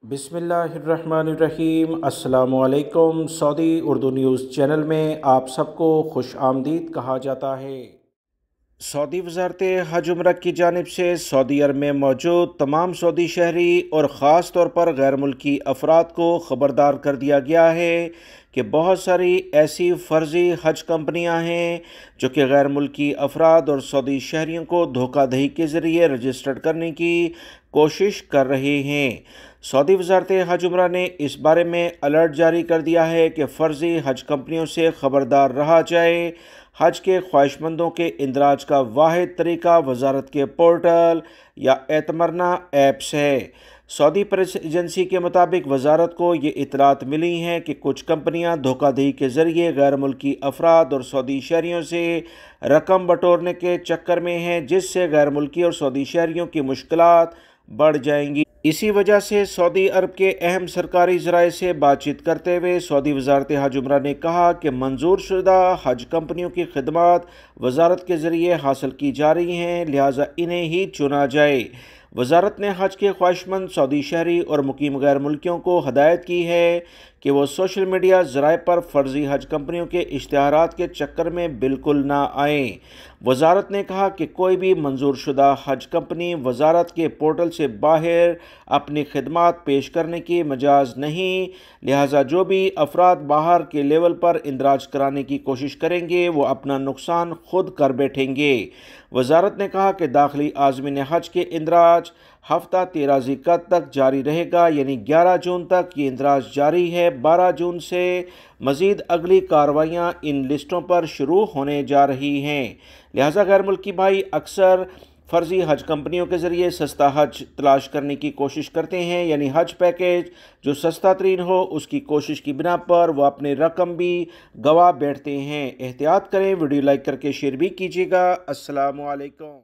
बिस्मिल्लाहिर्रहमानिर्रहीम। अस्सलामु अलैकुम। सऊदी उर्दू न्यूज़ चैनल में आप सबको खुश आमदीद कहा जाता है। सऊदी वज़ारत हज उम्रह की जानिब से सऊदी अरब में मौजूद तमाम सऊदी शहरी और ख़ास तौर पर गैर मुल्की अफराद को ख़बरदार कर दिया गया है कि बहुत सारी ऐसी फ़र्ज़ी हज कंपनियां हैं जो कि गैर मुल्की अफराद और सऊदी शहरियों को धोखाधड़ी के ज़रिए रजिस्टर्ड करने की कोशिश कर रहे हैं। सऊदी वज़ारत हज उम्रह ने इस बारे में अलर्ट जारी कर दिया है कि फ़र्ज़ी हज कंपनियों से ख़बरदार रहा जाए। हज के ख्वाहिशमंदों के इंदराज का वाहिद तरीका वजारत के पोर्टल या एतमरना ऐप्स है। सऊदी प्रेस एजेंसी के मुताबिक वजारत को ये इतलात मिली हैं कि कुछ कंपनियां धोखाधड़ी के ज़रिए गैर मुल्की अफराद और सऊदी शहरियों से रकम बटोरने के चक्कर में हैं, जिससे गैर मुल्की और सऊदी शहरियों की मुश्किलात बढ़ जाएंगी। इसी वजह से सऊदी अरब के अहम सरकारी ज़राए से बातचीत करते हुए सऊदी वज़ारत हज उम्रह ने कहा कि मंजूर शुदा हज कंपनियों की खिदमत वज़ारत के ज़रिए हासिल की जा रही हैं, लिहाजा इन्हें ही चुना जाए। वज़ारत ने हज के ख्वाहिशमंद सऊदी शहरी और मुकीम गैर मुल्कियों को हदायत की है कि वो सोशल मीडिया ज़राए पर फ़र्ज़ी हज कंपनियों के इश्तिहारात के चक्कर में बिल्कुल ना आएँ। वज़ारत ने कहा कि कोई भी मंजूर शुदा हज कंपनी वज़ारत के पोर्टल से बाहर अपनी खिदमात पेश करने की मजाज नहीं, लिहाजा जो भी अफराद बाहर के लेवल पर इंदराज कराने की कोशिश करेंगे वो अपना नुकसान खुद कर बैठेंगे। वज़ारत ने कहा कि दाखिली आज़मीन हज के इंदराज हफ्ता 13 ज़िलक़द तक जारी रहेगा, यानी 11 जून तक ये इंदराज जारी है। 12 जून से मज़ीद अगली कार्रवाइयाँ इन लिस्टों पर शुरू होने जा रही हैं। लिहाजा गैर मुल्की भाई अक्सर फ़र्ज़ी हज कंपनियों के ज़रिए सस्ता हज तलाश करने की कोशिश करते हैं, यानी हज पैकेज जो सस्ता तरीन हो उसकी कोशिश की बिना पर वह अपनी रकम भी गवा बैठते हैं। एहतियात करें। वीडियो लाइक करके शेयर भी कीजिएगा। अस्सलामु अलैकुम।